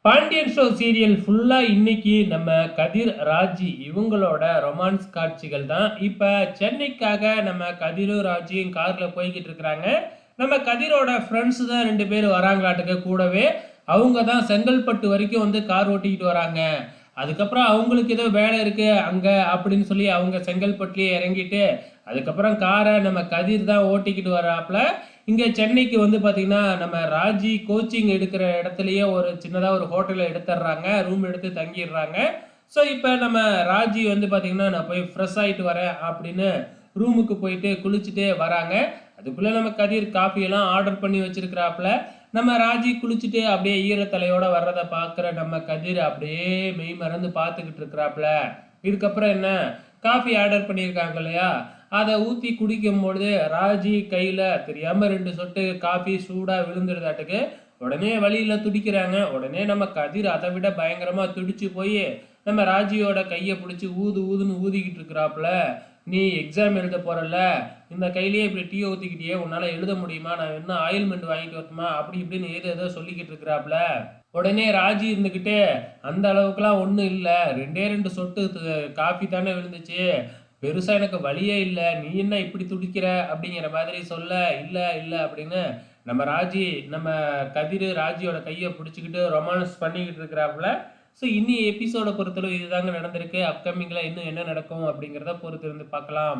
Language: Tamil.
பாண்டியன் ஷோ சீரியல் ஃபுல்லா இன்னைக்கு நம்ம கதிர், ராஜி இவங்களோட ரொமான்ஸ் காட்சிகள் தான். இப்ப சென்னைக்காக நம்ம கதிரும், ராஜியும் கார்ல போய்க்கிட்டு இருக்கிறாங்க. நம்ம கதிரோட ஃப்ரெண்ட்ஸ் தான் 2 பேர் வராங்களாட்டுக்கு கூடவே. அவங்க தான் செங்கல்பட்டு வரைக்கும் வந்து கார் ஓட்டிக்கிட்டு வராங்க. அதுக்கப்புறம் அவங்களுக்கு ஏதோ வேலை இருக்கு அங்க அப்படின்னு சொல்லி அவங்க செங்கல்பட்டுலயே இறங்கிட்டு, அதுக்கப்புறம் காரை நம்ம கதிர் தான் ஓட்டிக்கிட்டு வராப்புல. இங்க சென்னைக்கு வந்து பாத்தீங்கன்னா நம்ம ராஜி கோச்சிங் எடுக்கிற இடத்துலயே ஒரு சின்னதா ஒரு ஹோட்டல்ல எடுத்துடுறாங்க, ரூம் எடுத்து தங்கிடுறாங்க. ஸோ இப்போ நம்ம ராஜி வந்து பாத்தீங்கன்னா நான் போய் ஃப்ரெஷ் ஆயிட்டு வரேன் அப்படின்னு ரூமுக்கு போயிட்டு குளிச்சுட்டே வராங்க. அதுக்குள்ள நம்ம கதிர் காஃபி எல்லாம் ஆர்டர் பண்ணி வச்சிருக்கிறாப்புல. நம்ம ராஜி குளிச்சுட்டு அப்படியே ஈரத்தலையோட வர்றதை பார்க்குற நம்ம கதிர் அப்படியே மெய் மறந்து பார்த்துக்கிட்டு இருக்கிறாப்புல. இதுக்கப்புறம் என்ன, காஃபி ஆர்டர் பண்ணியிருக்காங்க இல்லையா, அதை ஊற்றி குடிக்கும் பொழுது ராஜி கையில் தெரியாமல் 2 சொட்டு காஃபி சூடாக விழுந்துருதாட்டுக்கு. உடனே வழியில் துடிக்கிறாங்க. உடனே நம்ம கதிர் அதை விட பயங்கரமாக துடிச்சு போய் நம்ம ராஜியோட கையை பிடிச்சி ஊது ஊதுன்னு ஊதிக்கிட்டு இருக்கிறாப்புல. நீ எக்ஸாம் எழுத போறல, இந்த கையிலேயே இப்படி டீயை ஊற்றிக்கிட்டியே, உன்னால் எழுத முடியுமா, நான் என்ன ஆயில்மெண்ட் வாங்கிட்டு வரட்டுமா அப்படி இப்படின்னு ஏதோ சொல்லிக்கிட்டு இருக்கிறாப்புல. உடனே ராஜி இருந்துக்கிட்டு, அந்த அளவுக்குலாம் ஒன்றும் இல்லை, 2 சொட்டு காஃபி தானே விழுந்துச்சு, பெருசா எனக்கு வழியே இல்லை, நீ என்ன இப்படி துடிக்கிற அப்படிங்கிற மாதிரி சொல்ல, இல்லை இல்லை அப்படின்னு நம்ம ராஜி நம்ம கதிர் ராஜியோட கையை பிடிச்சிக்கிட்டு ரொமான்ஸ் பண்ணிக்கிட்டு இருக்கிறாப்புல. ஸோ இன்னி எபிசோட பொறுத்தளவு இதுதாங்க நடந்திருக்கு. அப்கமிங்கில் இன்னும் என்ன நடக்கும் அப்படிங்கிறத பொறுத்து இருந்து பார்க்கலாம்.